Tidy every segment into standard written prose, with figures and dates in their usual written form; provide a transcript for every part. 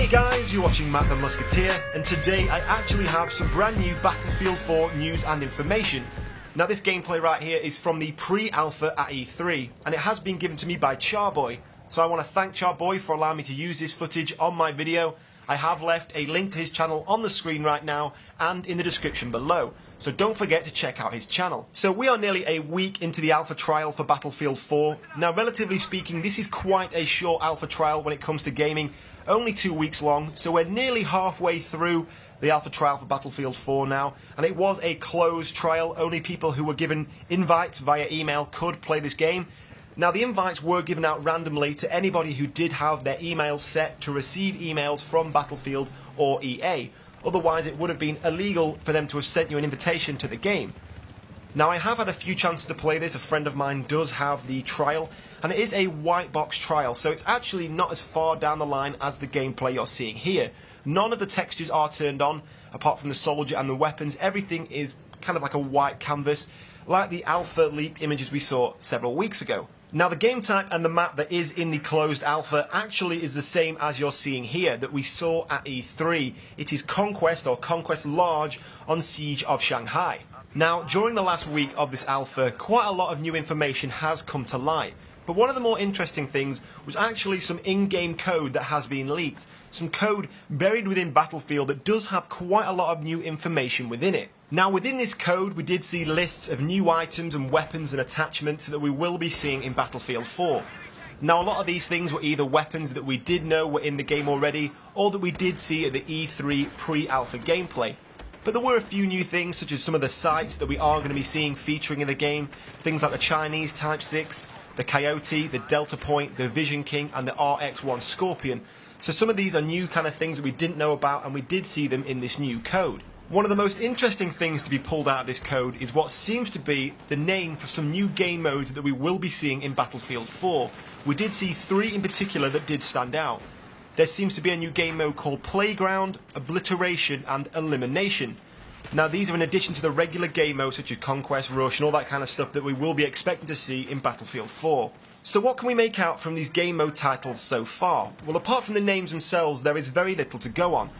Hey guys, you're watching Matt the Musketeer, and today I actually have some brand new Battlefield 4 news and information. Now this gameplay right here is from the pre-alpha at E3, and it has been given to me by Charboy. So I want to thank Charboy for allowing me to use this footage on my video. I have left a link to his channel on the screen right now and in the description below. So don't forget to check out his channel. So we are nearly a week into the alpha trial for Battlefield 4. Now relatively speaking, this is quite a short alpha trial when it comes to gaming. Only 2 weeks long, so we're nearly halfway through the alpha trial for Battlefield 4 now, and it was a closed trial. Only people who were given invites via email could play this game. Now the invites were given out randomly to anybody who did have their emails set to receive emails from Battlefield or EA. Otherwise it would have been illegal for them to have sent you an invitation to the game. Now I have had a few chances to play this. A friend of mine does have the trial, and it is a white box trial, so it's actually not as far down the line as the gameplay you're seeing here. None of the textures are turned on, apart from the soldier and the weapons. Everything is kind of like a white canvas, like the alpha leaked images we saw several weeks ago. Now the game type and the map that is in the closed alpha actually is the same as you're seeing here that we saw at E3. It is Conquest or Conquest Large on Siege of Shanghai. Now during the last week of this alpha, quite a lot of new information has come to light. But one of the more interesting things was actually some in-game code that has been leaked. Some code buried within Battlefield that does have quite a lot of new information within it. Now within this code we did see lists of new items and weapons and attachments that we will be seeing in Battlefield 4. Now a lot of these things were either weapons that we did know were in the game already, or that we did see at the E3 pre-alpha gameplay. But there were a few new things, such as some of the sights that we are going to be seeing featuring in the game, things like the Chinese Type 6, the Coyote, the Delta Point, the Vision King and the RX-1 Scorpion. So some of these are new kind of things that we didn't know about, and we did see them in this new code. One of the most interesting things to be pulled out of this code is what seems to be the name for some new game modes that we will be seeing in Battlefield 4. We did see 3 in particular that did stand out. There seems to be a new game mode called Playground, Obliteration and Elimination. Now these are in addition to the regular game modes such as Conquest, Rush and all that kind of stuff that we will be expecting to see in Battlefield 4. So what can we make out from these game mode titles so far? Well, apart from the names themselves, there is very little to go on.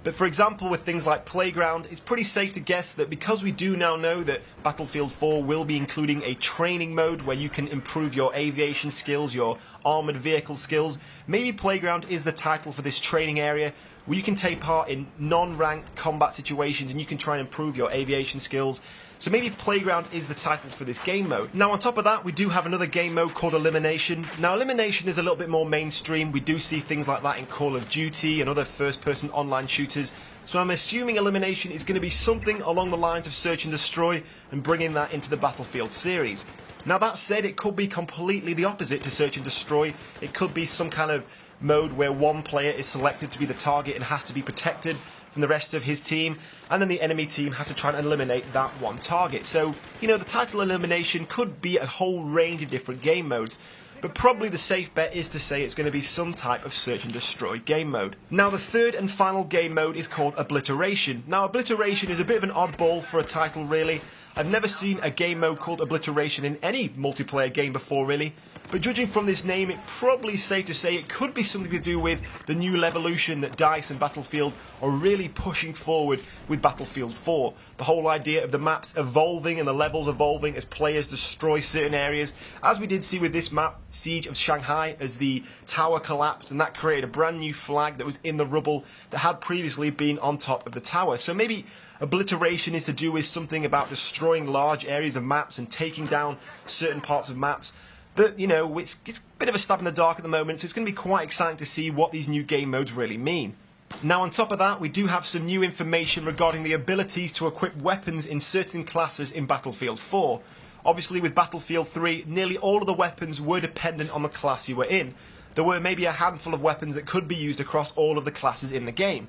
But for example, with things like Playground, it's pretty safe to guess that because we do now know that Battlefield 4 will be including a training mode where you can improve your aviation skills, your armoured vehicle skills, maybe Playground is the title for this training area where you can take part in non-ranked combat situations and you can try and improve your aviation skills. So maybe Playground is the title for this game mode. Now on top of that, we do have another game mode called Elimination. Now Elimination is a little bit more mainstream. We do see things like that in Call of Duty and other first-person online shooters. So I'm assuming Elimination is going to be something along the lines of Search and Destroy and bringing that into the Battlefield series. Now that said, it could be completely the opposite to Search and Destroy. It could be some kind of mode where one player is selected to be the target and has to be protected from the rest of his team, and then the enemy team have to try and eliminate that one target. So, you know, the title Elimination could be a whole range of different game modes, but probably the safe bet is to say it's going to be some type of Search and Destroy game mode. Now the third and final game mode is called Obliteration. Now Obliteration is a bit of an oddball for a title really. I've never seen a game mode called Obliteration in any multiplayer game before really. But judging from this name, it's probably safe to say it could be something to do with the new Levolution that DICE and Battlefield are really pushing forward with Battlefield 4. The whole idea of the maps evolving and the levels evolving as players destroy certain areas. As we did see with this map, Siege of Shanghai, as the tower collapsed and that created a brand new flag that was in the rubble that had previously been on top of the tower. So maybe Obliteration is to do with something about destroying large areas of maps and taking down certain parts of maps. But, you know, it's a bit of a stab in the dark at the moment, so it's going to be quite exciting to see what these new game modes really mean. Now, on top of that, we do have some new information regarding the abilities to equip weapons in certain classes in Battlefield 4. Obviously, with Battlefield 3, nearly all of the weapons were dependent on the class you were in. There were maybe a handful of weapons that could be used across all of the classes in the game.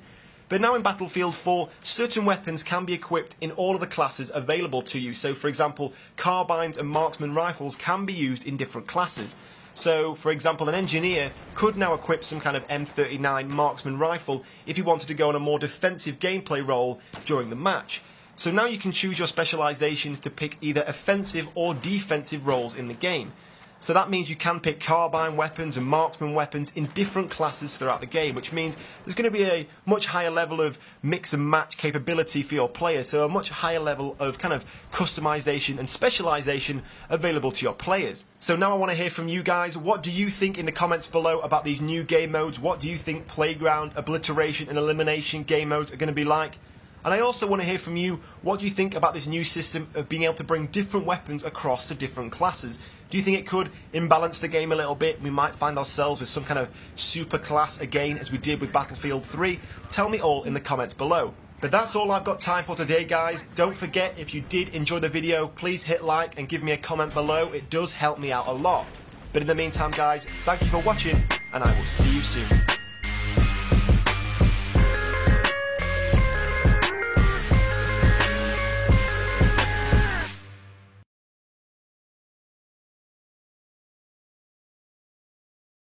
But now in Battlefield 4, certain weapons can be equipped in all of the classes available to you. So, for example, carbines and marksman rifles can be used in different classes. So, for example, an engineer could now equip some kind of M39 marksman rifle if he wanted to go on a more defensive gameplay role during the match. So now you can choose your specializations to pick either offensive or defensive roles in the game. So that means you can pick carbine weapons and marksman weapons in different classes throughout the game, which means there's going to be a much higher level of mix and match capability for your players, so a much higher level of kind of customization and specialization available to your players. So now I want to hear from you guys. What do you think in the comments below about these new game modes? What do you think Playground, Obliteration and Elimination game modes are going to be like? And I also want to hear from you, what do you think about this new system of being able to bring different weapons across to different classes? Do you think it could imbalance the game a little bit? We might find ourselves with some kind of super class again, as we did with Battlefield 3. Tell me all in the comments below. But that's all I've got time for today, guys. Don't forget, if you did enjoy the video, please hit like and give me a comment below. It does help me out a lot. But in the meantime, guys, thank you for watching, and I will see you soon.